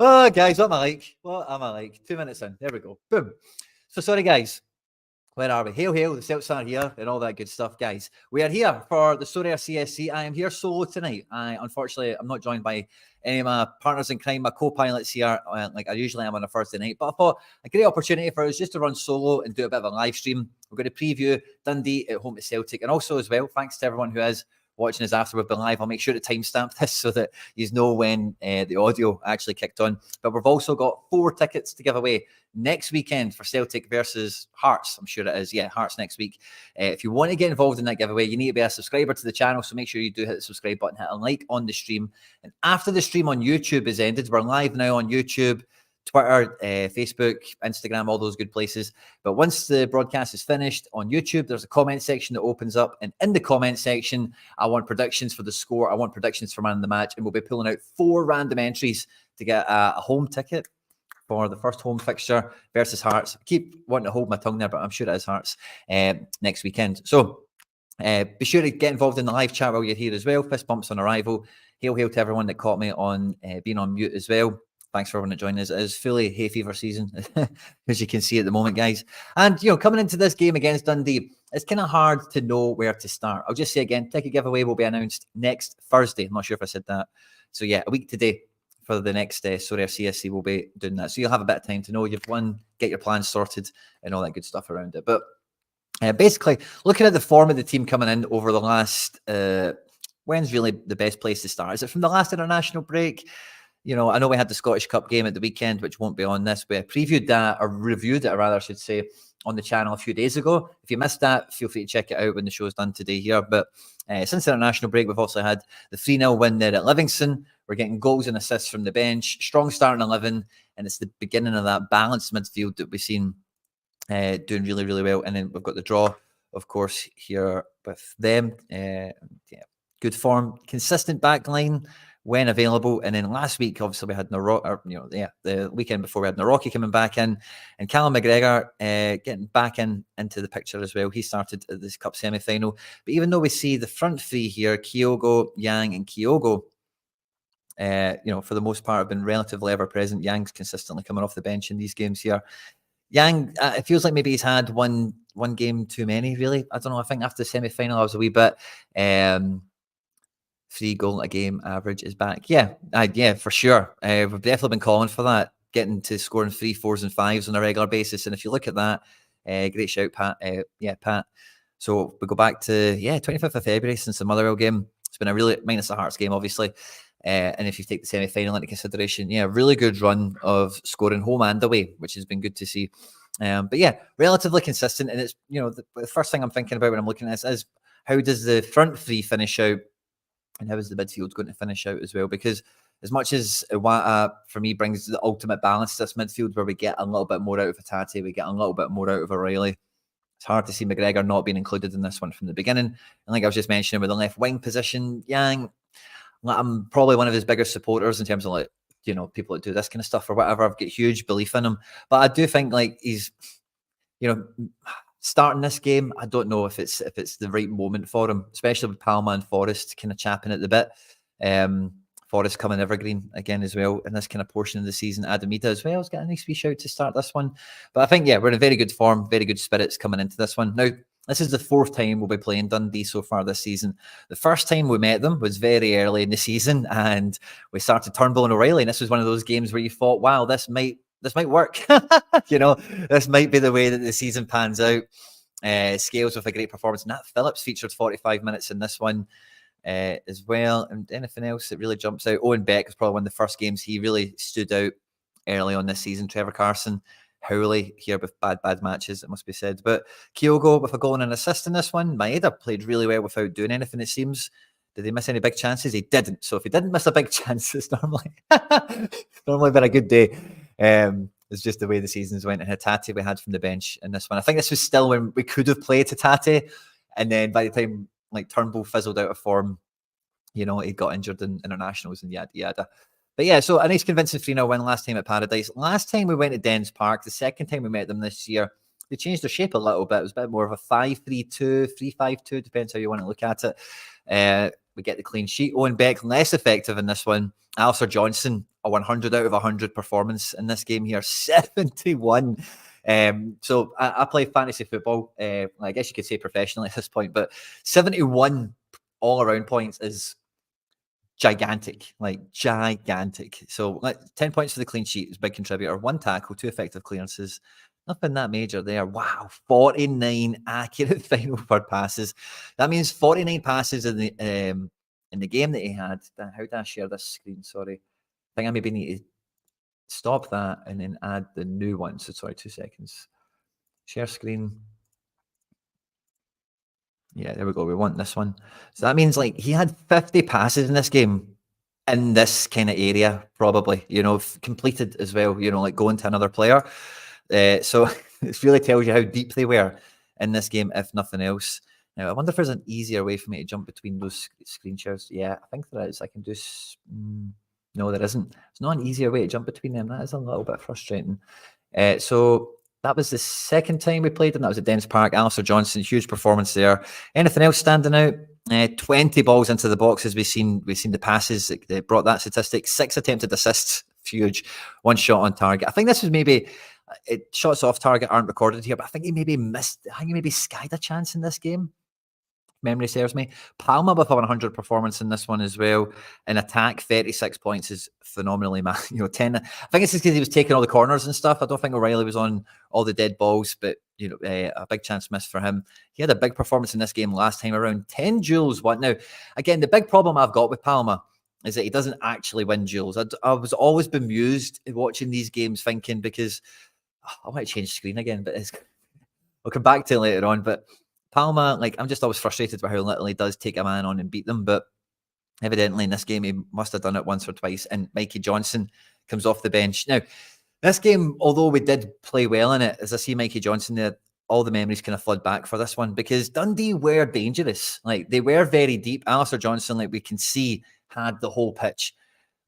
Oh, guys, what am I like? What am I like? 2 minutes in. There we go. Boom. So, sorry, guys. Where are we? Hail, hail, the Celts are here and all that good stuff, guys. We are here for the Sorare CSC. I am here solo tonight. Unfortunately, I'm not joined by any of my partners in crime, my co-pilots here, like I usually am on a Thursday night. But I thought a great opportunity for us just to run solo and do a bit of a live stream. We're going to preview Dundee at home to Celtic. And also as well, thanks to everyone who is watching us after we've been live. I'll make sure to timestamp this so that you know when the audio actually kicked on. But we've also got 4 tickets to give away next weekend for Celtic versus Hearts. I'm sure it is. Yeah, Hearts next week. If you want to get involved in that giveaway, you need to be a subscriber to the channel. So make sure you do hit the subscribe button, hit a like on the stream. And after the stream on YouTube is ended, we're live now on YouTube, Twitter, Facebook, Instagram, all those good places. But once the broadcast is finished on YouTube, there's a comment section that opens up. And in the comment section, I want predictions for the score. I want predictions for man of the match. And we'll be pulling out 4 random entries to get a home ticket for the first home fixture versus Hearts. I keep wanting to hold my tongue there, but I'm sure it is Hearts next weekend. So be sure to get involved in the live chat while you're here as well. Fist bumps on arrival. Hail, hail to everyone that caught me on being on mute as well. Thanks for everyone that joined us. It is fully hay fever season, as you can see at the moment, guys. And, you know, coming into this game against Dundee, it's kind of hard to know where to start. I'll just say again, ticket giveaway will be announced next Thursday. I'm not sure if I said that. So, yeah, a week today for the next Sorare CSC, we'll be doing that. So you'll have a bit of time to know you've won, get your plans sorted, and all that good stuff around it. But basically, looking at the form of the team coming in over the last, when's really the best place to start? Is it from the last international break? You know, I know we had the Scottish Cup game at the weekend, which won't be on this. We previewed that, or reviewed it, rather, I should say, on the channel a few days ago. If you missed that, feel free to check it out when the show's done today here. But since the international break, we've also had the 3-0 win there at Livingston. We're getting goals and assists from the bench. Strong starting 11, and it's the beginning of that balanced midfield that we've seen doing really, really well. And then we've got the draw, of course, here with them. Yeah, good form, consistent back line when available. And then last week, obviously, we had the weekend before, we had Narocki coming back in, and Callum McGregor getting back into the picture as well. He started at this Cup semi-final. But even though we see the front 3 here, Kyogo, Yang, and Kyogo, for the most part, have been relatively ever present. Yang's consistently coming off the bench in these games here. Yang, it feels like maybe he's had one game too many, really. I don't know. I think after the semi-final, I was a wee bit 3 goal a game average is back. Yeah, for sure. We've definitely been calling for that, getting to scoring 3, 4s, and 5s on a regular basis. And if you look at that, great shout, Pat. Pat. So we go back to 25th of February since the Motherwell game. It's been a really, minus the Hearts game, obviously. And if you take the semi-final into consideration, really good run of scoring home and away, which has been good to see. But yeah, relatively consistent. And it's, the first thing I'm thinking about when I'm looking at this is how does the front 3 finish out? And how is the midfield going to finish out as well? Because as much as Iwata, for me, brings the ultimate balance to this midfield, where we get a little bit more out of Hatate, we get a little bit more out of O'Reilly, it's hard to see McGregor not being included in this one from the beginning. And like I was just mentioning with the left wing position, Yang, I'm probably one of his biggest supporters in terms of people that do this kind of stuff or whatever. I've got huge belief in him. But I do think he's, starting this game, I don't know if it's the right moment for him, especially with Palma and Forrest kind of chapping at the bit. Forrest coming evergreen again as well in this kind of portion of the season. Adamita as well has got a nice wee shout to start this one. But I think, we're in a very good form, very good spirits coming into this one. Now, this is the 4th time we'll be playing Dundee so far this season. The first time we met them was very early in the season, and we started Turnbull and O'Reilly, and this was one of those games where you thought, wow, this might work. This might be the way that the season pans out. Scales with a great performance. Nat Phillips featured 45 minutes in this one as well. And anything else that really jumps out? Owen Beck is probably one of the first games he really stood out early on this season. Trevor Carson, Howley here with bad matches, it must be said. But Kyogo with a goal and an assist in this one. Maeda played really well without doing anything, it seems. Did he miss any big chances? He didn't. So if he didn't miss a big chance, it's normally been a good day. It's just the way the seasons went. And Hatate we had from the bench in this one. I think this was still when we could have played Hatate. And then by the time Turnbull fizzled out of form, he got injured in internationals and yada yada. But yeah, so a nice convincing 3-0 win last time at Paradise. Last time we went to Dens Park, the second time we met them this year, they changed their shape a little bit. It was a bit more of a 5-3-2, 3-5-2, depends how you want to look at it. we get the clean sheet. Owen Beck, less effective in this one. Alistair Johnson, a 100 out of 100 performance in this game here, 71. So I play fantasy football, I guess you could say professionally at this point, but 71 all-around points is gigantic, gigantic. So 10 points for the clean sheet is a big contributor. 1 tackle, 2 effective clearances. Nothing that major there. Wow, 49 accurate final third passes. That means 49 passes in the game that he had. How did I share this screen? Sorry. I think I maybe need to stop that and then add the new one. So sorry, 2 seconds. Share screen. Yeah, there we go. We want this one. So that means he had 50 passes in this game in this kind of area, probably, completed as well, going to another player. So it really tells you how deep they were in this game, if nothing else. Now, I wonder if there's an easier way for me to jump between those screen shares. Yeah, I think there is. I can do... No, there isn't. There's not an easier way to jump between them. That is a little bit frustrating. So that was the second time we played, and that was at Dens Park. Alistair Johnson, huge performance there. Anything else standing out? 20 balls into the box as we've seen the passes that brought that statistic. 6 attempted assists, huge. 1 shot on target. I think this was maybe... shots off target aren't recorded here, but I think he maybe missed... I think he maybe skied a chance in this game. Memory serves me. Palma with a 100 performance in this one as well. In attack, 36 points is phenomenally, 10. I think it's just because he was taking all the corners and stuff. I don't think O'Reilly was on all the dead balls, but a big chance missed for him. He had a big performance in this game last time around. 10 duels. What now? Again, the big problem I've got with Palma is that he doesn't actually win duels. I was always bemused watching these games, thinking, because I want to change screen again, but I'll come back to it later on. But Palma, I'm just always frustrated by how little he does take a man on and beat them. But evidently in this game, he must have done it once or twice. And Mikey Johnson comes off the bench. Now, this game, although we did play well in it, as I see Mikey Johnson there, all the memories kind of flood back for this one, because Dundee were dangerous. They were very deep. Alistair Johnson, we can see, had the whole pitch.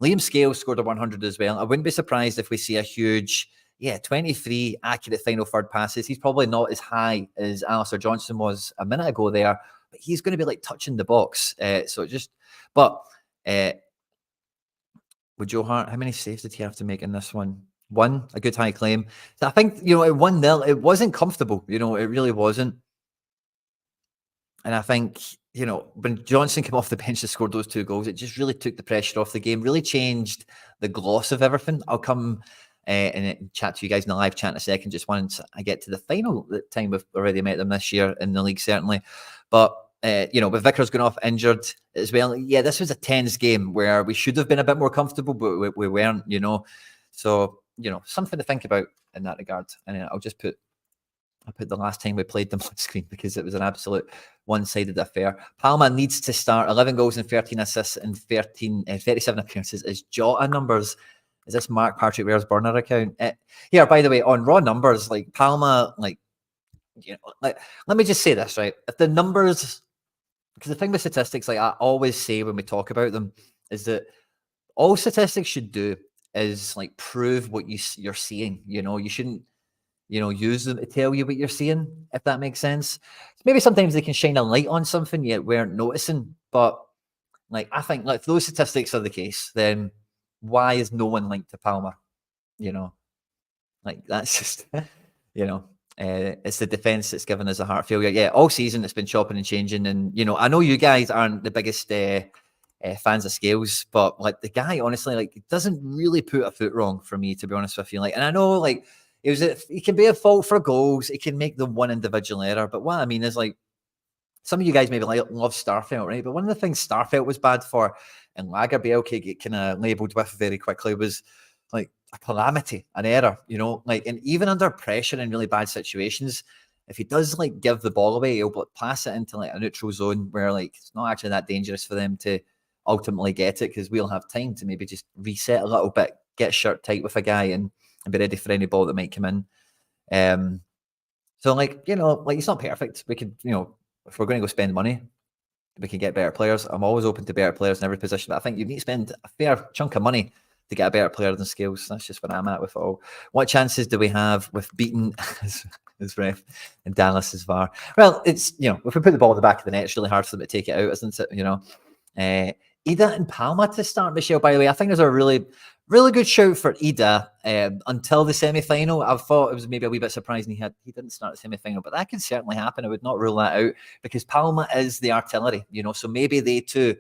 Liam Scales scored a 100 as well. I wouldn't be surprised if we see a huge... 23 accurate final third passes. He's probably not as high as Alistair Johnson was a minute ago there, but he's going to be touching the box. But with Joe Hart, how many saves did he have to make in this one? 1, a good high claim. So I think, at 1-0, it wasn't comfortable. It really wasn't. And I think, when Johnson came off the bench and scored those 2 goals, it just really took the pressure off the game, really changed the gloss of everything. I'll come... and chat to you guys in the live chat in a second, just once I get to the final time. We've already met them this year in the league, certainly. But, with Vickers going off injured as well, this was a tense game where we should have been a bit more comfortable, but we weren't, So, something to think about in that regard. And I'll put the last time we played them on screen because it was an absolute one-sided affair. Palma needs to start 11 goals and 13 assists and 37 appearances as Jota numbers. Is this Mark Patrick Ware's burner account? Here, by the way, on raw numbers, Palma, let me just say this, right? If the numbers, because the thing with statistics, I always say when we talk about them, is that all statistics should do is prove what you're seeing. You shouldn't, use them to tell you what you're seeing, if that makes sense. Maybe sometimes they can shine a light on something you weren't noticing, but I think if those statistics are the case, then why is no one linked to Palma? That's just, it's the defense that's given us a heart failure. Yeah, all season it's been chopping and changing. And, I know you guys aren't the biggest fans of Scales, but the guy, honestly, doesn't really put a foot wrong for me, to be honest with you. And I know, he can be at fault for goals. He can make the one individual error. But what I mean is, some of you guys maybe love Starfelt, right? But one of the things Starfelt was bad for, and Lagerbielke get kind of labelled with very quickly, was a calamity, an error, and even under pressure in really bad situations, if he does give the ball away, he'll pass it into a neutral zone where it's not actually that dangerous for them to ultimately get it, because we'll have time to maybe just reset a little bit, get shirt tight with a guy and be ready for any ball that might come in. So it's not perfect. We could, if we're going to go spend money, we can get better players. I'm always open to better players in every position, but I think you need to spend a fair chunk of money to get a better player than Scales. That's just where I'm at with it all. What chances do we have with beating as ref and Dallas as VAR? Well, it's, if we put the ball in the back of the net, it's really hard for them to take it out, isn't it? Ida and Palma to start, Michelle, by the way. I think there's a really good shout for Ida until the semi-final. I thought it was maybe a wee bit surprising he didn't start the semi-final, but that can certainly happen. I would not rule that out because Palma is the artillery, so maybe they too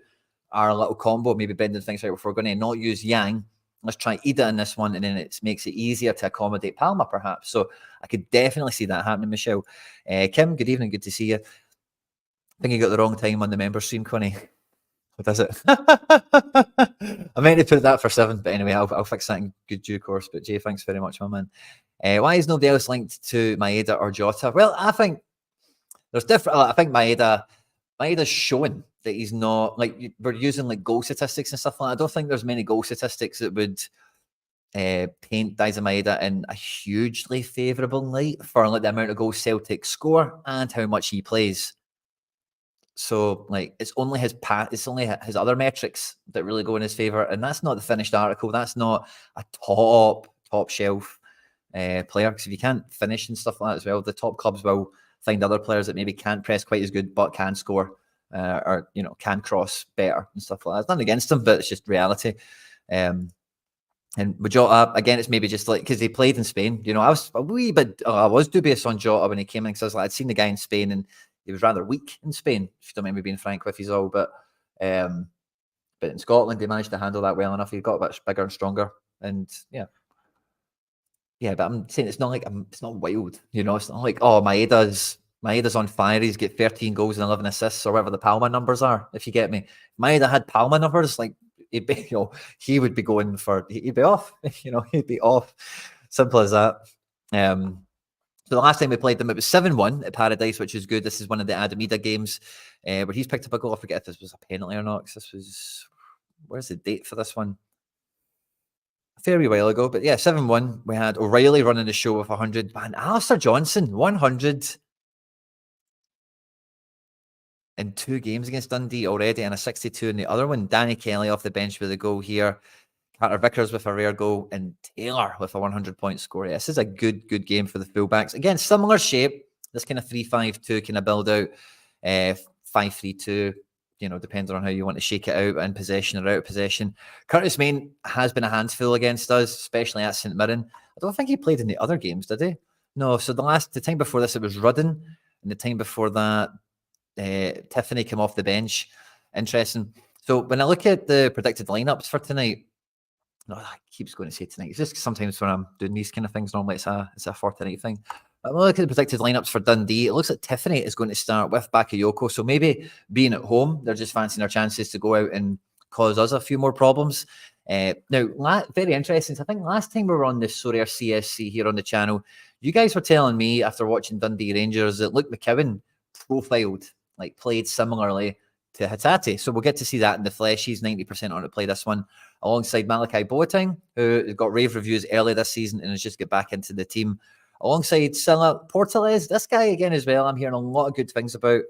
are a little combo, maybe bending things out. If we're going to not use Yang, let's try Ida in this one, and then it makes it easier to accommodate Palma, perhaps. So I could definitely see that happening, Michelle. Kim, good evening, good to see you. I think you got the wrong time on the member stream, Quinny. What is it? I meant to put that for 7, but anyway, I'll fix that in good due course. But Jay, thanks very much, my man. Why is nobody else linked to Maeda or Jota? Well, I think there's different. I think Maeda's showing that he's not like we're using like goal statistics and stuff like that. I don't think there's many goal statistics that would paint Daizen Maeda in a hugely favourable light for like the amount of goals Celtic score and how much he plays. So like it's only his other metrics that really go in his favour, and that's not the finished article. That's not a top shelf player, because if you can't finish and stuff like that as well, the top clubs will find other players that maybe can't press quite as good but can score or can cross better and stuff like that. It's nothing against them, but it's just reality. And with Jota, again, it's maybe just like because he played in Spain. I was a wee bit I was dubious on Jota when he came in because I was like, I'd seen the guy in Spain and he was rather weak in Spain, if you don't mind me being frank with you all. But in Scotland, they managed to handle that well enough. He got a bit bigger and stronger, and yeah. But I'm saying it's not like it's not wild, It's not like Maeda's on fire. He's got 13 goals and 11 assists, or whatever the Palma numbers are. If you get me, Maeda had Palma numbers, like he'd be, he would be going for, he'd be off, he'd be off. Simple as that. So the last time we played them, it was 7-1 at Paradise, which is good. This is one of the Adamida games where he's picked up a goal. I forget if this was a penalty or not, because this was, where's the date for this one? A fair wee while ago. But yeah, 7-1. We had O'Reilly running the show with 100. Man, Alistair Johnson, 100 in 2 games against Dundee already, and a 62 in the other one. Danny Kelly off the bench with a goal here. Carter Vickers with a rare goal, and Taylor with a 100-point score. Yeah, this is a good game for the fullbacks. Again, similar shape. This kind of 3-5-2 kind of build out, 5-3-2, depending on how you want to shake it out, in possession or out of possession. Curtis Main has been a handful against us, especially at St Mirren. I don't think he played in the other games, did he? No, so the time before this, it was Rudden, and the time before that, Tiffany came off the bench. Interesting. So when I look at the predicted lineups for tonight, I keep going to say tonight. It's just sometimes when I'm doing these kind of things, normally it's a fortnight thing. But when I look at the predicted lineups for Dundee, it looks like Tiffany is going to start with Bakayoko. So maybe being at home, they're just fancying their chances to go out and cause us a few more problems. Now, very interesting. I think last time we were on the Sorare CSC here on the channel, you guys were telling me after watching Dundee Rangers that Luke McKeown profiled, like played similarly to Hatate. So we'll get to see that in the flesh. He's 90% on to play this one alongside Malachi Boateng, who got rave reviews early this season and has just got back into the team. Alongside Silla Portales, this guy again as well, I'm hearing a lot of good things about.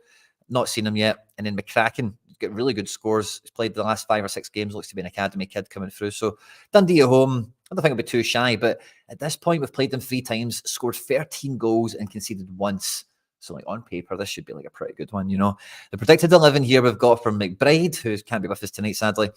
Not seen him yet. And then McCracken, got really good scores. He's played the last 5 or 6 games, looks to be an academy kid coming through. So Dundee at home, I don't think I'll be too shy, but at this point we've played them 3 times, scored 13 goals and conceded once. So like on paper, this should be like a pretty good one, The predicted 11 here we've got from McBride, who can't be with us tonight, sadly,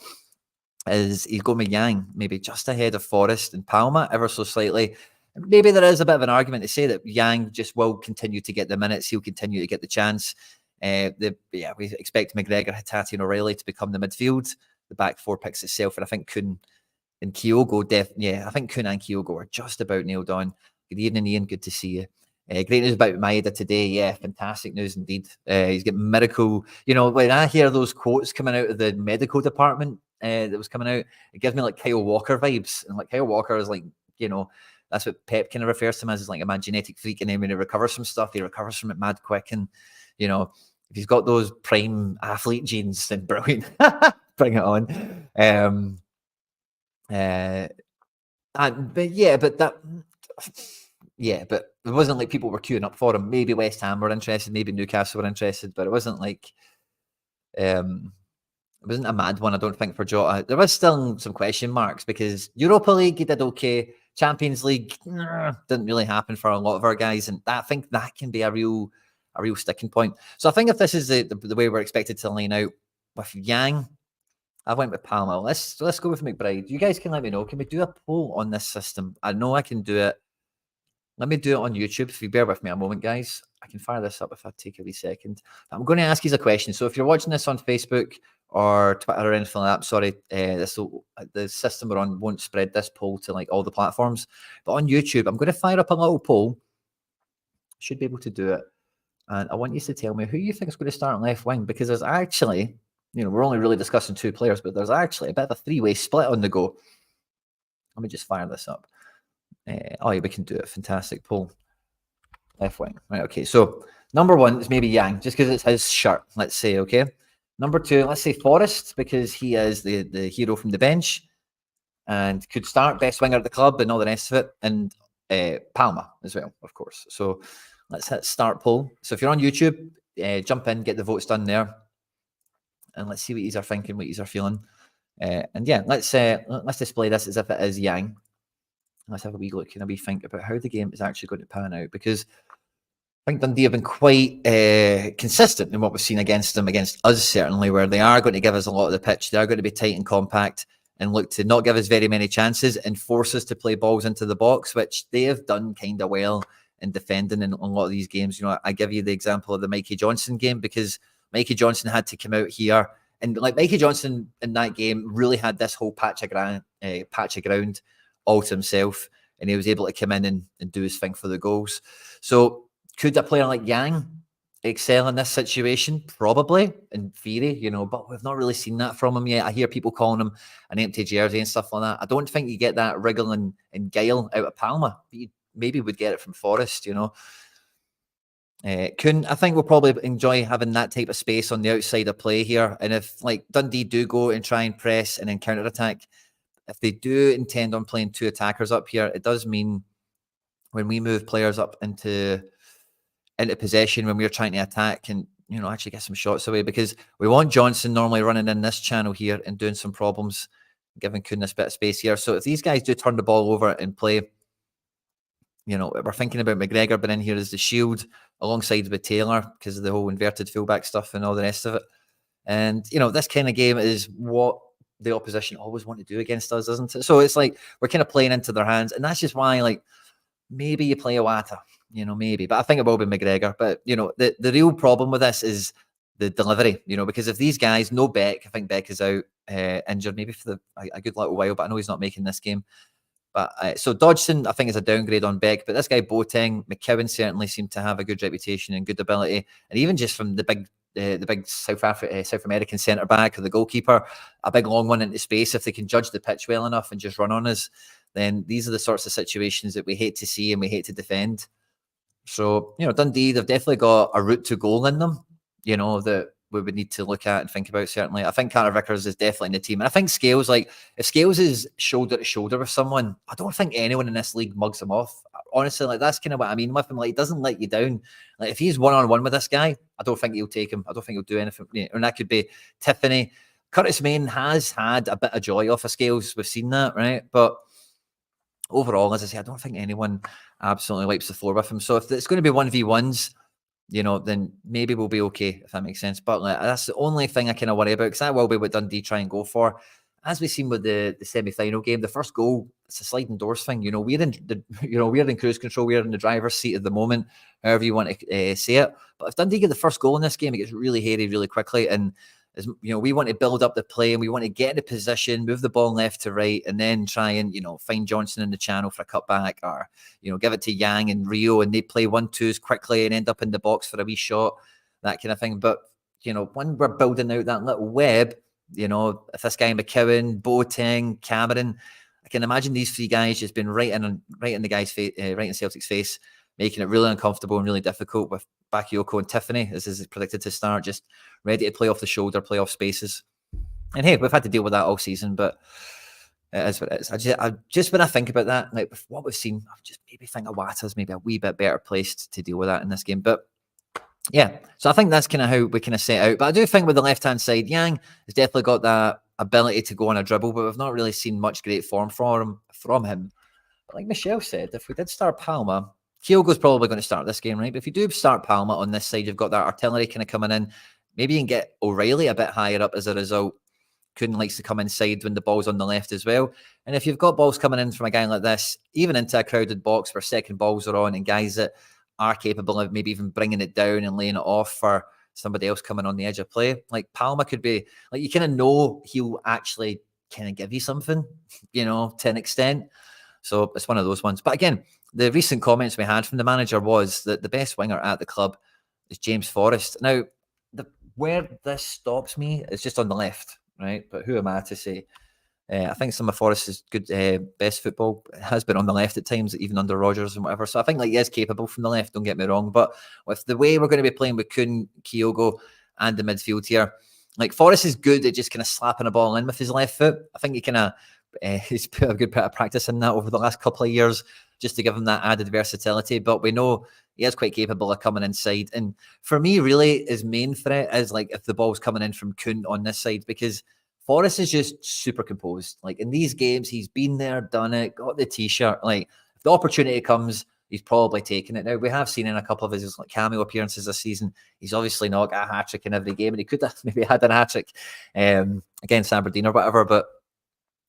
is he's going with Yang, maybe just ahead of Forrest and Palma, ever so slightly. Maybe there is a bit of an argument to say that Yang just will continue to get the minutes. He'll continue to get the chance. We expect McGregor, Hatate and O'Reilly to become the midfield. The back 4 picks itself, and I think Kuhn and Kyogo, I think Kuhn and Kyogo are just about nailed on. Good evening, Ian. Good to see you. Great news about Maeda today. Yeah, fantastic news indeed. He's got miracle. When I hear those quotes coming out of the medical department that was coming out, it gives me like Kyle Walker vibes. And like Kyle Walker is like, that's what Pep kind of refers to him as like a mad genetic freak. And then when he recovers from stuff, he recovers from it mad quick. And, if he's got those prime athlete genes, then brilliant. Bring it on. But it wasn't like people were queuing up for him. Maybe West Ham were interested, maybe Newcastle were interested, but it wasn't like it wasn't a mad one, I don't think, for Jota. There was still some question marks because Europa League, he did okay. Champions League didn't really happen for a lot of our guys, and I think that can be a real sticking point. So I think if this is the way we're expected to line out, with Yang, I went with Palmer. Let's go with McBride. You guys can let me know. Can we do a poll on this system? I know I can do it. Let me do it on YouTube. If you bear with me a moment, guys, I can fire this up if I take a wee second. I'm going to ask you a question. So if you're watching this on Facebook or Twitter or anything like that, sorry, the system we're on won't spread this poll to like all the platforms. But on YouTube, I'm going to fire up a little poll. Should be able to do it. And I want you to tell me who you think is going to start on left wing, because there's actually, we're only really discussing 2 players, but there's actually a bit of a 3-way split on the go. Let me just fire this up. Oh, yeah, we can do it. Fantastic. Poll. Left wing. Right, okay. So number 1 is maybe Yang, just because it's his shirt, let's say, okay? Number 2, let's say Forrest, because he is the hero from the bench and could start, best winger at the club and all the rest of it. And Palma as well, of course. So let's hit start poll. So if you're on YouTube, jump in, get the votes done there. And let's see what you are thinking, what you are feeling. And yeah, let's display this as if it is Yang. Let's have a wee look and a wee think about how the game is actually going to pan out, because I think Dundee have been quite consistent in what we've seen against them, against us certainly, where they are going to give us a lot of the pitch. They are going to be tight and compact and look to not give us very many chances and force us to play balls into the box, which they have done kind of well in defending in a lot of these games. I give you the example of the Mikey Johnson game, because Mikey Johnson had to come out here, and like Mikey Johnson in that game really had this whole patch of ground all to himself, and he was able to come in and do his thing for the goals. So could a player like Yang excel in this situation? Probably, in theory, but we've not really seen that from him yet. I hear people calling him an empty jersey and stuff like that. I don't think you get that wriggle and guile out of Palma, but you maybe would get it from Forrest, Kuhn, I think we'll probably enjoy having that type of space on the outside of play here. And if like Dundee do go and try and press and then counter attack, if they do intend on playing 2 attackers up here, it does mean when we move players up into possession, when we're trying to attack and actually get some shots away, because we want Johnson normally running in this channel here and doing some problems, giving Kuhn this bit of space here. So if these guys do turn the ball over and play, we're thinking about McGregor being in here as the shield alongside with Taylor because of the whole inverted fullback stuff and all the rest of it. And, this kind of game is what the opposition always want to do against us, isn't it? So it's like we're kind of playing into their hands. And that's just why, like, maybe you play Iwata, maybe. But I think it will be McGregor. But, the real problem with this is the delivery, because if these guys, no Beck, I think Beck is out injured maybe for a good little while, but I know he's not making this game. But so Dodgson, I think, is a downgrade on Beck. But this guy Boateng, McKeown certainly seemed to have a good reputation and good ability. And even just from the big South American centre back or the goalkeeper, a big long one into space. If they can judge the pitch well enough and just run on us, then these are the sorts of situations that we hate to see and we hate to defend. So Dundee, they've definitely got a route to goal in them. That we would need to look at and think about, certainly. I think Carter Vickers is definitely in the team. And I think Scales, like, if Scales is shoulder to shoulder with someone, I don't think anyone in this league mugs him off. Honestly, like, that's kind of what I mean with him. Like, he doesn't let you down. Like, if he's one-on-one with this guy, I don't think he'll take him. I don't think he'll do anything. And that could be Tiffany. Curtis Main has had a bit of joy off of Scales. We've seen that, right? But overall, as I say, I don't think anyone absolutely wipes the floor with him. So if it's going to be 1v1s, then maybe we'll be okay, if that makes sense. But that's the only thing I kind of worry about, because that will be what Dundee try and go for. As we've seen with the semi-final game, the first goal, it's a sliding doors thing. We're in cruise control. We're in the driver's seat at the moment, however you want to say it. But if Dundee get the first goal in this game, it gets really hairy really quickly. And we want to build up the play and we want to get into position, move the ball left to right, and then try and, find Johnson in the channel for a cutback, or, give it to Yang and Rio, and they play 1-2s quickly and end up in the box for a wee shot, that kind of thing. But, when we're building out that little web, if this guy McKeown, Boateng, Cameron, I can imagine these 3 guys just been right in the guy's face, right in Celtic's face, making it really uncomfortable and really difficult with Bakayoko and Tiffany, as is predicted to start, just ready to play off the shoulder, play off spaces. And hey, we've had to deal with that all season, but it is what it is. I just when I think about that, like with what we've seen, I just maybe think Iwata's maybe a wee bit better placed to deal with that in this game. But yeah, so I think that's kind of how we kind of set out. But I do think with the left-hand side, Yang has definitely got that ability to go on a dribble, but we've not really seen much great form from him. But like Michelle said, if we did start Palma, Kyogo's probably going to start this game, right? But if you do start Palma on this side, you've got that artillery kind of coming in. Maybe you can get O'Reilly a bit higher up as a result. Quinny likes to come inside when the ball's on the left as well. And if you've got balls coming in from a guy like this, even into a crowded box where second balls are on and guys that are capable of maybe even bringing it down and laying it off for somebody else coming on the edge of play, like Palma could be, like you kind of know he'll actually kind of give you something, to an extent. So it's one of those ones. But again, the recent comments we had from the manager was that the best winger at the club is James Forrest. Now, where this stops me is just on the left, right? But who am I to say? I think some of Forrest's good best football has been on the left at times, even under Rodgers and whatever. So I think he is capable from the left, don't get me wrong. But with the way we're going to be playing with Kun, Kyogo, and the midfield here, like Forrest is good at just kind of slapping a ball in with his left foot. I think he's put a good bit of practice in that over the last couple of years just to give him that added versatility. But we know he is quite capable of coming inside. And for me, really, his main threat is like if the ball's coming in from Kun on this side, because Forrest is just super composed. Like in these games, he's been there, done it, got the t-shirt. Like if the opportunity comes, he's probably taking it. Now, we have seen in a couple of his cameo appearances this season, he's obviously not got a hat-trick in every game, and he could have maybe had a hat-trick against Aberdeen or whatever, but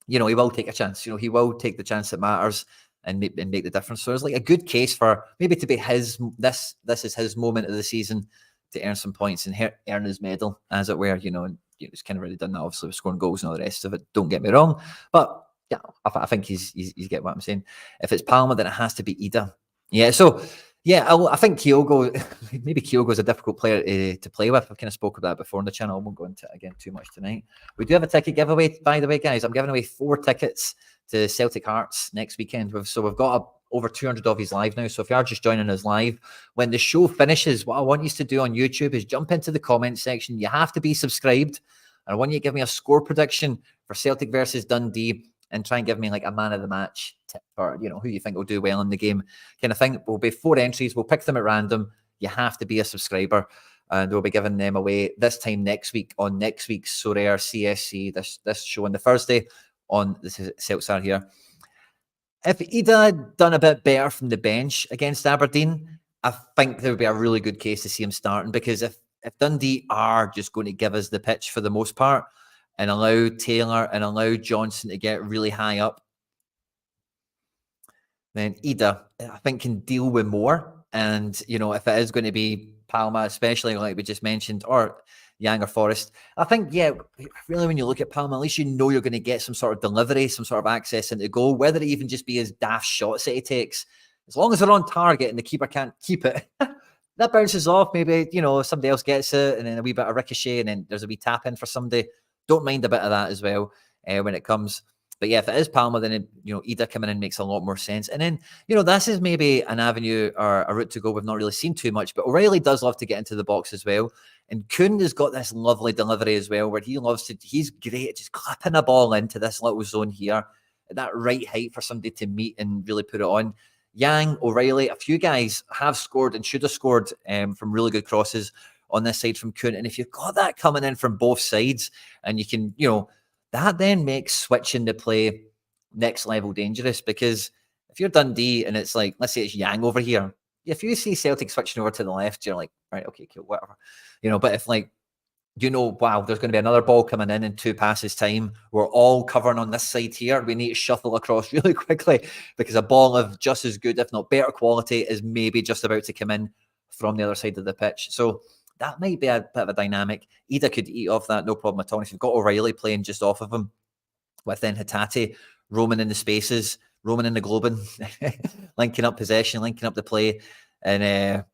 he will take a chance. He will take the chance that matters and make the difference. So it's like a good case for maybe to be this is his moment of the season to earn some points and earn his medal, as it were, and he's kind of already done that, obviously, with scoring goals and all the rest of it. Don't get me wrong. But yeah, I think he's get what I'm saying. If it's Palma, then it has to be Ida. Yeah, so yeah, I think Kyogo, maybe Kyogo's a difficult player to play with. I've kind of spoke about that before on the channel. I won't go into it again too much tonight. We do have a ticket giveaway, by the way, guys. I'm giving away 4 tickets to Celtic Hearts next weekend. We've got over 200 of these live now. So if you are just joining us live, when the show finishes, what I want you to do on YouTube is jump into the comment section. You have to be subscribed. And I want you to give me a score prediction for Celtic versus Dundee and try and give me like a man of the match tip or, who you think will do well in the game kind of thing. Will be 4 entries. We'll pick them at random. You have to be a subscriber. And we'll be giving them away this time next week on next week's Sorare CSC, this show on the Thursday on the Celtic here. If Ida had done a bit better from the bench against Aberdeen, I think there would be a really good case to see him starting, because if Dundee are just going to give us the pitch for the most part and allow Taylor and allow Johnson to get really high up, then Ida, I think, can deal with more. And, if it is going to be Palma, especially like we just mentioned, or Yang or Forrest, I think, yeah, really when you look at Palma, at least you're going to get some sort of delivery, some sort of access into goal, whether it even just be his daft shots that he takes. As long as they're on target and the keeper can't keep it, that bounces off. Maybe, somebody else gets it and then a wee bit of ricochet and then there's a wee tap in for somebody. Don't mind a bit of that as well when it comes. But yeah, if it is Palma, then, Ida coming in makes a lot more sense. And then, this is maybe an avenue or a route to go we've not really seen too much, but O'Reilly does love to get into the box as well. And Kun has got this lovely delivery as well, where he's great at just clipping a ball into this little zone here at that right height for somebody to meet and really put it on. Yang, O'Reilly, a few guys have scored and should have scored from really good crosses on this side from Kun. And if you've got that coming in from both sides and you can, that then makes switching the play next level dangerous, because if you're Dundee and it's like, let's say it's Yang over here, if you see Celtic switching over to the left, you're like, right, okay, cool, whatever. But if like, wow, there's going to be another ball coming in 2 passes time. We're all covering on this side here. We need to shuffle across really quickly because a ball of just as good, if not better quality, is maybe just about to come in from the other side of the pitch. So that might be a bit of a dynamic. Ida could eat off that, no problem at all. If you've got O'Reilly playing just off of him, with then Hatate roaming in the spaces, roaming in the Globen, linking up possession, linking up the play, and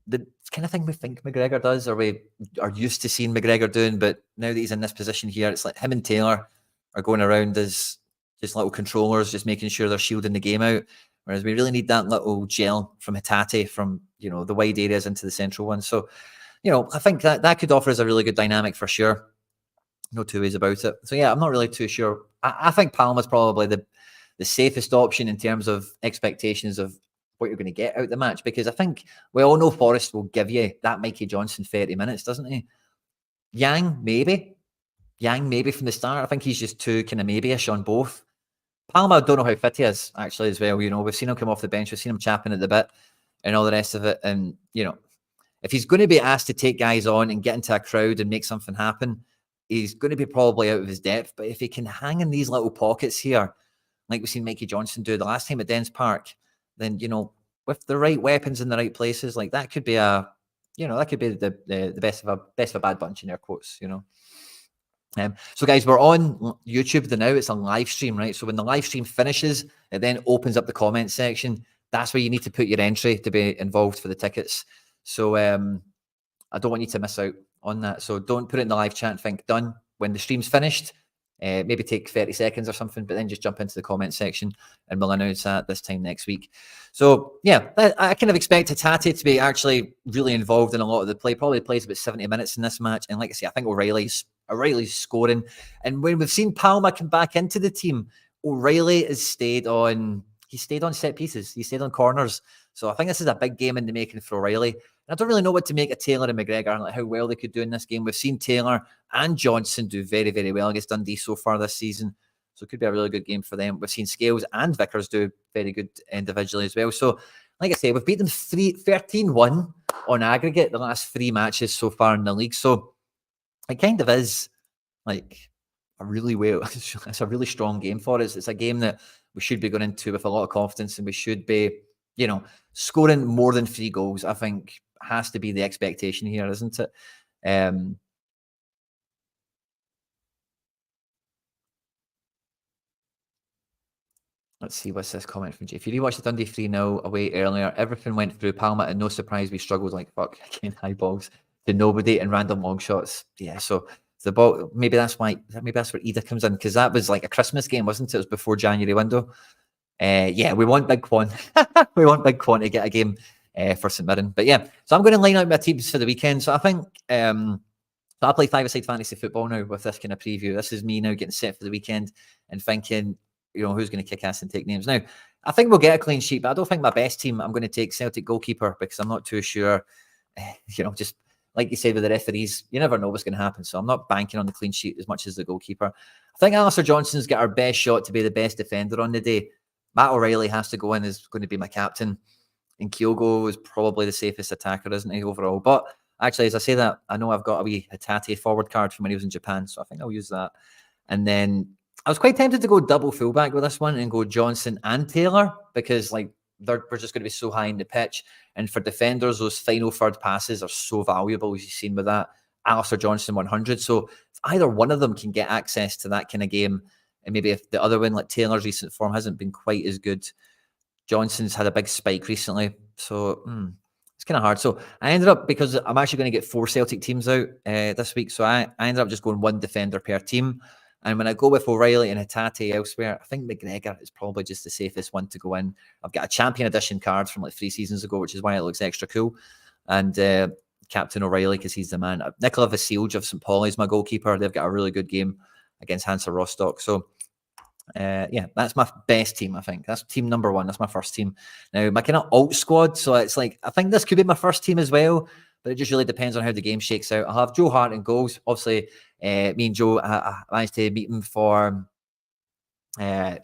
the kind of thing we think McGregor does, or we are used to seeing McGregor doing, but now that he's in this position here, it's like him and Taylor are going around as just little controllers, just making sure they're shielding the game out. Whereas we really need that little gel from Hatate from, the wide areas into the central one. So, I think that could offer us a really good dynamic for sure. No two ways about it. So yeah, I'm not really too sure. I think Palma's probably the safest option in terms of expectations of what you're going to get out of the match, because I think we all know Forrest will give you that Mikey Johnson 30 minutes, doesn't he? Yang, maybe from the start. I think he's just too kind of maybe-ish on both. Palma, I don't know how fit he is, actually, as well. We've seen him come off the bench. We've seen him chapping at the bit and all the rest of it. And, if he's going to be asked to take guys on and get into a crowd and make something happen, he's going to be probably out of his depth. But if he can hang in these little pockets here, like we've seen Mikey Johnson do the last time at Dens Park, then, with the right weapons in the right places, like that could be that could be the best of a bad bunch in air quotes, So guys, we're on YouTube now. It's a live stream, right? So when the live stream finishes, it then opens up the comment section. That's where you need to put your entry to be involved for the tickets. So I don't want you to miss out on that. So don't put it in the live chat and think done. When the stream's finished, maybe take 30 seconds or something, but then just jump into the comment section and we'll announce that this time next week. So yeah, I kind of expect Hatate to be actually really involved in a lot of the play. Probably plays about 70 minutes in this match. And like I say, I think O'Reilly's scoring. And when we've seen Palma come back into the team, O'Reilly has stayed on set pieces. He stayed on corners. So I think this is a big game in the making for O'Reilly. And I don't really know what to make of Taylor and McGregor and like how well they could do in this game. We've seen Taylor and Johnson do very, very well against Dundee so far this season. So it could be a really good game for them. We've seen Scales and Vickers do very good individually as well. So like I say, we've beaten 13-1 on aggregate the last 3 matches so far in the league. So it kind of is like it's a really strong game for us. It's a game that we should be going into with a lot of confidence and we should be, scoring more than 3 goals, I think has to be the expectation here, isn't it? Let's see, what's this comment from Jay? If you rewatched the Dundee 3-0 away earlier, everything went through Palma and no surprise we struggled like fuck again, high balls to nobody and random long shots. Yeah, so the ball, maybe that's where Ida comes in, because that was like a Christmas game, wasn't it? It was before January window. Yeah, we want Big Quan. We want Big Quan to get a game for St Mirren. But yeah, so I'm going to line out my teams for the weekend. So I think so I play 5-a-side fantasy football now with this kind of preview. This is me now getting set for the weekend and thinking, who's going to kick ass and take names. Now, I think we'll get a clean sheet, but I don't think my best team, I'm going to take Celtic goalkeeper because I'm not too sure, just like you said with the referees, you never know what's going to happen. So I'm not banking on the clean sheet as much as the goalkeeper. I think Alistair Johnson's got our best shot to be the best defender on the day. Matt O'Reilly has to go in, is going to be my captain. And Kyogo is probably the safest attacker, isn't he, overall? But actually, as I say that, I know I've got a wee Hatate forward card from when he was in Japan, so I think I'll use that. And then I was quite tempted to go double fullback with this one and go Johnson and Taylor because we're just going to be so high in the pitch. And for defenders, those final third passes are so valuable, as you've seen with that. Alistair Johnson 100. So if either one of them can get access to that kind of game, and maybe if the other one, like Taylor's recent form hasn't been quite as good, Johnson's had a big spike recently. So it's kind of hard. So I ended up, because I'm actually going to get 4 Celtic teams out this week, so I ended up just going 1 defender per team. And when I go with O'Reilly and Hatate elsewhere, I think McGregor is probably just the safest one to go in. I've got a champion edition card from like 3 seasons ago, which is why it looks extra cool. And Captain O'Reilly, because he's the man. Nikola Vasilj of St. Pauli is my goalkeeper. They've got a really good game against Hansa Rostock. So yeah, that's my best team, I think. That's team number 1. That's my first team. Now, my kind of alt squad, so it's like, I think this could be my first team as well, but it just really depends on how the game shakes out. I'll have Joe Hart in goals. Obviously, me and Joe, I managed to meet him for, his,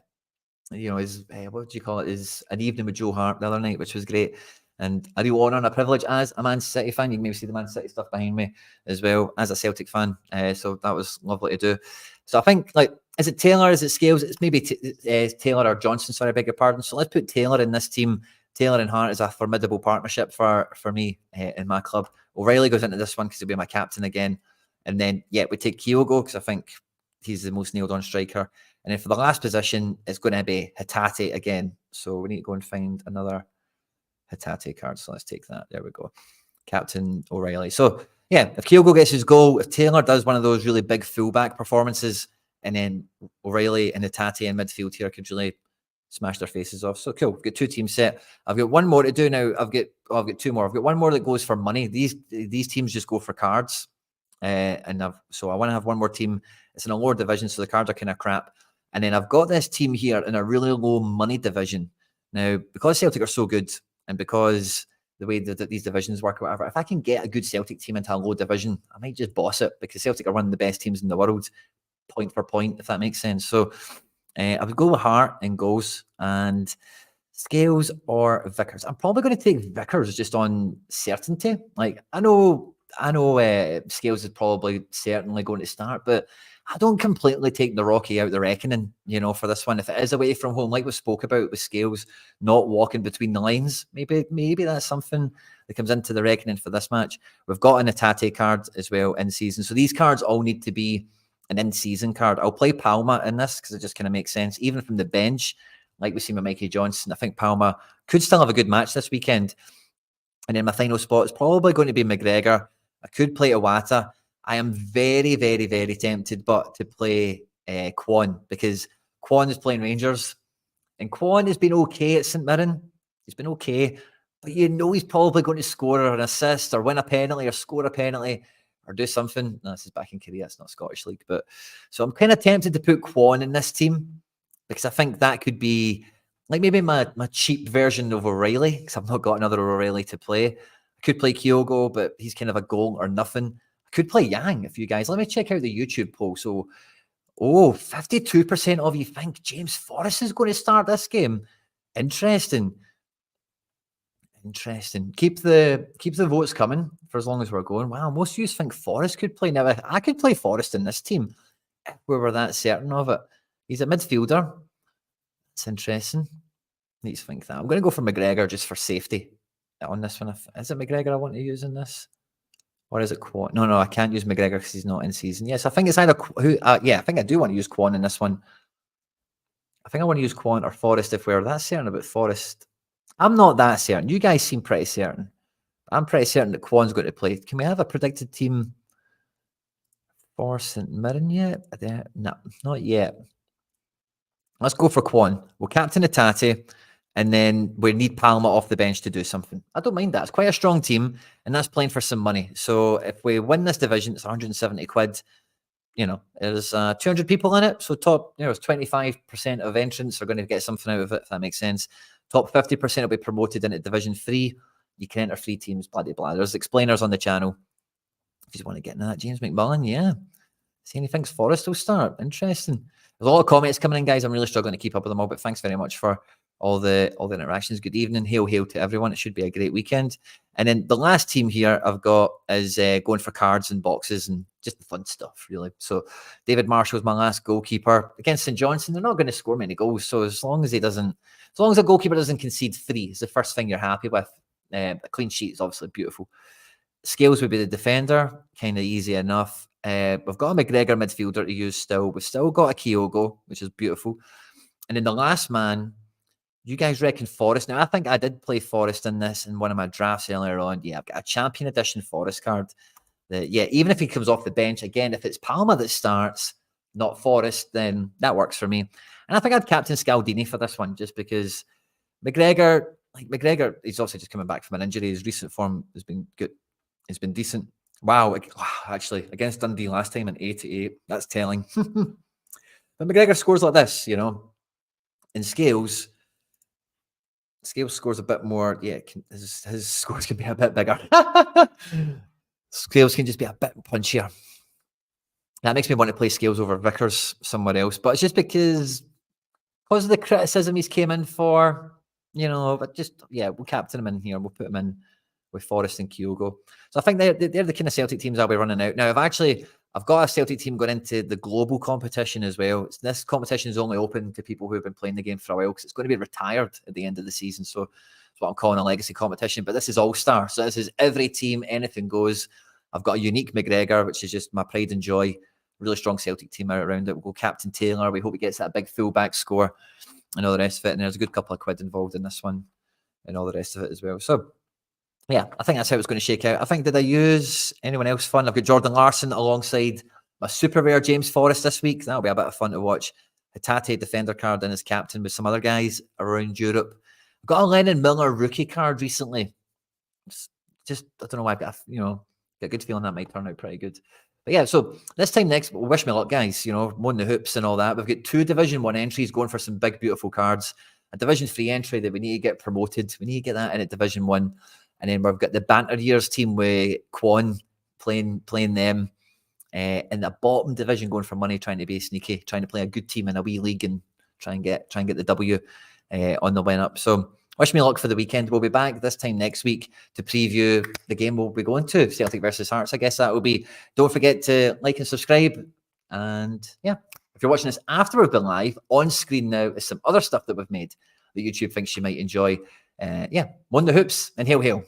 what do you call it, is an evening with Joe Hart the other night, which was great. And a real honour and a privilege as a Man City fan. You can maybe see the Man City stuff behind me as well, as a Celtic fan. So that was lovely to do. So I think, like, is it Taylor? Is it Scales? It's maybe Taylor or Johnson, sorry, I beg your pardon. So let's put Taylor in this team. Taylor and Hart is a formidable partnership for me in my club. O'Reilly goes into this one because he'll be my captain again. And then, yeah, we take Kyogo because I think he's the most nailed-on striker. And then for the last position, it's going to be Hatate again. So we need to go and find another Hatate card. So let's take that. There we go. Captain O'Reilly. So, yeah, if Kyogo gets his goal, if Taylor does one of those really big fullback performances, and then O'Reilly and Hatate in midfield here could really smash their faces off. So cool. We've got 2 teams set. I've got one more to do now. I've got 2 more. I've got one more that goes for money. These teams just go for cards. So I want to have one more team. It's in a lower division, so the cards are kind of crap. And then I've got this team here in a really low money division. Now, because Celtic are so good, and because the way that these divisions work or whatever, if I can get a good Celtic team into a low division, I might just boss it, because Celtic are one of the best teams in the world, point for point, if that makes sense. So I would go with Hart in goals, and Scales or Vickers? I'm probably going to take Vickers just on certainty. Like I know Scales is probably certainly going to start, but I don't completely take the Rocky out the reckoning, for this one. If it is away from home, like we spoke about with Scales not walking between the lines, maybe that's something that comes into the reckoning for this match. We've got an Atate card as well in season. So these cards all need to be an in-season card. I'll play Palma in this because it just kind of makes sense. Even from the bench, like we see with Mikey Johnson, I think Palma could still have a good match this weekend. And then my final spot is probably going to be McGregor. I could play Iwata. I am very, very, very tempted, but to play Quan, because Quan is playing Rangers, and Quan has been okay at St Mirren. He's been okay, but he's probably going to score an assist or win a penalty or score a penalty or do something. No, this is back in Korea. It's not Scottish League, but so I'm kind of tempted to put Quan in this team because I think that could be like maybe my cheap version of O'Reilly because I've not got another O'Reilly to play. I could play Kyogo, but he's kind of a goal or nothing. I could play Yang if you guys. Let me check out the YouTube poll. So, 52% of you think James Forrest is going to start this game. Interesting. Keep the votes coming for as long as we're going. Wow, most of you think Forrest could play. Now, I could play Forrest in this team if we were that certain of it. He's a midfielder. It's interesting. Need to think that. I'm going to go for McGregor just for safety on this one. Is it McGregor I want to use in this? Or is it Quan? No, I can't use McGregor because he's not in season. Yes, I think it's either I think I do want to use Quan in this one. I think I want to use Quan or Forrest if we're that certain about Forrest. I'm not that certain. You guys seem pretty certain. I'm pretty certain that Quan's going to play. Can we have a predicted team for St Mirren yet? No, not yet. Let's go for Quan. We'll captain Atate, and then we need Palma off the bench to do something. I don't mind that. It's quite a strong team, and that's playing for some money. So if we win this division, it's 170 quid. There's 200 people in it. So top, 25% of entrants are going to get something out of it, if that makes sense. Top 50% will be promoted into Division 3. You can enter 3 teams, blah, blah, blah. There's explainers on the channel. If you just want to get into that, James McMullen, yeah. See, he thinks Forrest will start. Interesting. There's a lot of comments coming in, guys. I'm really struggling to keep up with them all, but thanks very much for all the interactions. Good evening. Hail to everyone. It should be a great weekend. And then the last team here I've got is going for cards and boxes and just the fun stuff, really. So David Marshall's my last goalkeeper. Against St Johnstone, they're not going to score many goals. So as long as a goalkeeper doesn't concede 3, it's the first thing you're happy with. A clean sheet is obviously beautiful. Scales would be the defender, kind of easy enough. We've got a McGregor midfielder to use still. We've still got a Kyogo, which is beautiful. And then the last man, you guys reckon Forrest? Now, I think I did play Forrest in this in one of my drafts earlier on. Yeah, I've got a Champion Edition Forrest card. Even if he comes off the bench, again, if it's Palma that starts, not Forrest, then that works for me. And I think I'd captain Scaldini for this one, just because McGregor, he's also just coming back from an injury. His recent form has been good. It's been decent. Wow, actually, against Dundee last time in 88, that's telling. But McGregor scores like this, in Scales scores a bit more. Yeah, his scores can be a bit bigger. Scales can just be a bit punchier. That makes me want to play Scales over Vickers somewhere else. But it's just because of the criticism he's came in for, but we'll captain him in here. We'll put him in with Forrest and Kyogo. So I think they're the kind of Celtic teams I'll be running out. Now, I've got a Celtic team going into the global competition as well. This competition is only open to people who have been playing the game for a while because it's going to be retired at the end of the season. So it's what I'm calling a legacy competition. But this is all-star. So this is every team, anything goes. I've got a unique McGregor, which is just my pride and joy. Really strong Celtic team out around it. We'll go Captain Taylor. We hope he gets that big fullback score and all the rest of it. And there's a good couple of quid involved in this one and all the rest of it as well. So yeah, I think that's how it's going to shake out. I think, did I use anyone else fun? I've got Jordan Larson alongside my super rare James Forrest this week. That'll be a bit of fun to watch. Hatate defender card and his captain with some other guys around Europe. I've got a Lennon Miller rookie card recently. Just I don't know why I've got a good feeling that might turn out pretty good. But yeah, so this time next, wish me luck, guys. Won the hoops and all that. We've got 2 Division 1 entries going for some big, beautiful cards. A Division 3 entry that we need to get promoted. We need to get that in at Division 1. And then we've got the Banter Years team with Quan playing them in the bottom division, going for money, trying to be sneaky, trying to play a good team in a wee league and try and get the W. on the win up. So wish me luck for the weekend. We'll be back this time next week to preview the game we'll be going to, Celtic versus Hearts. I guess that will be. Don't forget to like and subscribe. And yeah, if you're watching this after we've been live, on screen now is some other stuff that we've made that YouTube thinks you might enjoy. Yeah, won the hoops and hail, hail.